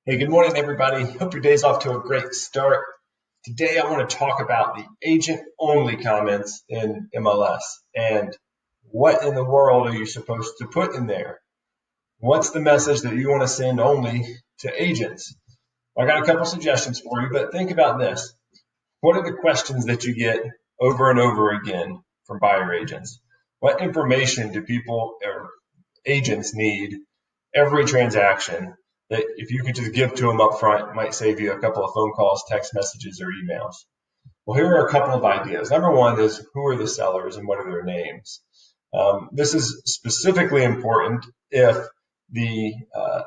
Hey, good morning, everybody. Hope your day's off to a great start. Today, I want to talk about the agent-only comments in MLS and what in the world are you supposed to put in there? What's the message that you want to send only to agents? I got a couple suggestions for you, but think about this. What are the questions that you get over and over again from buyer agents? What information do people or agents need every transaction that if you could just give to them up front might save you a couple of phone calls, text messages, or emails? Well, here are a couple of ideas. Number one is who are the sellers and what are their names? This is specifically important if the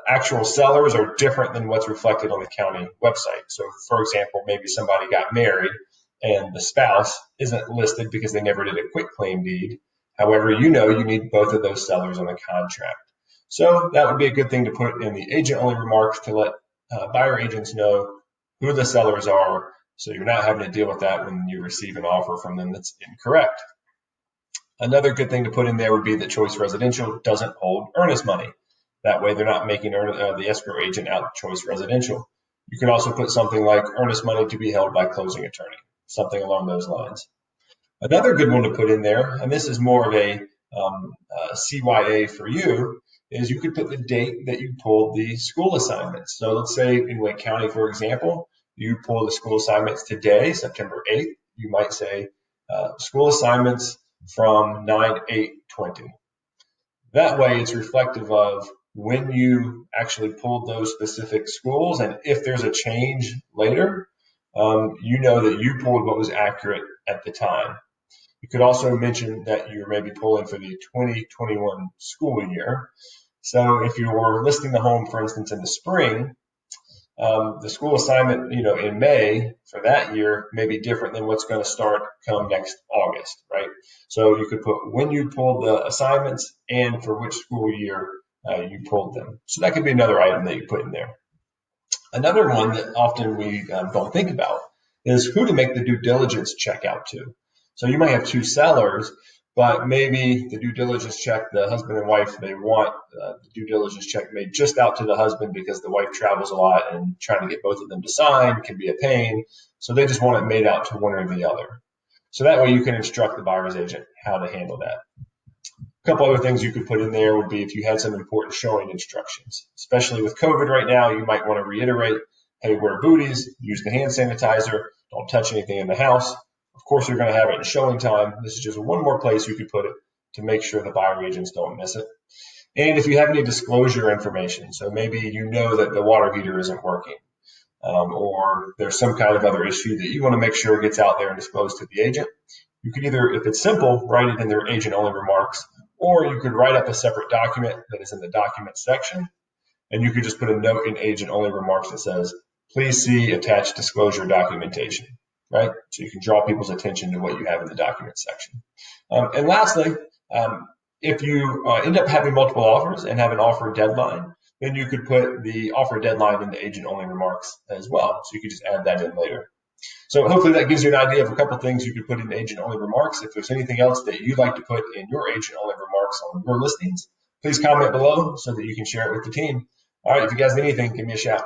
actual sellers are different than what's reflected on the county website. So, for example, maybe somebody got married and the spouse isn't listed because they never did a quitclaim deed. However, you know you need both of those sellers on the contract. So that would be a good thing to put in the agent-only remarks to let buyer agents know who the sellers are, so you're not having to deal with that when you receive an offer from them that's incorrect. Another good thing to put in there would be that Choice Residential doesn't hold earnest money. That way they're not making the escrow agent out Choice Residential. You could also put something like earnest money to be held by closing attorney, something along those lines. Another good one to put in there, and this is more of a CYA for you, is you could put the date that you pulled the school assignments. So let's say in Wake County, for example, you pull the school assignments today, September 8th. You might say school assignments from 9/8/20. That way it's reflective of when you actually pulled those specific schools, and if there's a change later, you know that you pulled what was accurate at the time. You could also mention that you're maybe pulling for the 2021 school year. So if you were listing the home, for instance, in the spring, the school assignment, in May for that year may be different than what's going to start come next August, right? So you could put when you pulled the assignments and for which school year you pulled them. So that could be another item that you put in there. Another one that often we don't think about is who to make the due diligence check out to. So you might have two sellers, but maybe the due diligence check, the husband and wife, they want the due diligence check made just out to the husband because the wife travels a lot and trying to get both of them to sign can be a pain. So they just want it made out to one or the other. So that way you can instruct the buyer's agent how to handle that. A couple other things you could put in there would be if you had some important showing instructions, especially with COVID right now, you might want to reiterate, hey, wear booties, use the hand sanitizer, don't touch anything in the house. Of course, you're going to have it in showing time. This is just one more place you could put it to make sure the buyer agents don't miss it. And if you have any disclosure information, so maybe you know that the water heater isn't working, or there's some kind of other issue that you want to make sure gets out there and disclosed to the agent, you could either, if it's simple, write it in their agent-only remarks, or you could write up a separate document that is in the document section, and you could just put a note in agent-only remarks that says, please see attached disclosure documentation, right? So you can draw people's attention to what you have in the document section. And lastly, if you end up having multiple offers and have an offer deadline, then you could put the offer deadline in the agent-only remarks as well. So you could just add that in later. So hopefully that gives you an idea of a couple of things you could put in agent-only remarks. If there's anything else that you'd like to put in your agent-only remarks on your listings, please comment below so that you can share it with the team. All right, if you guys need anything, give me a shout.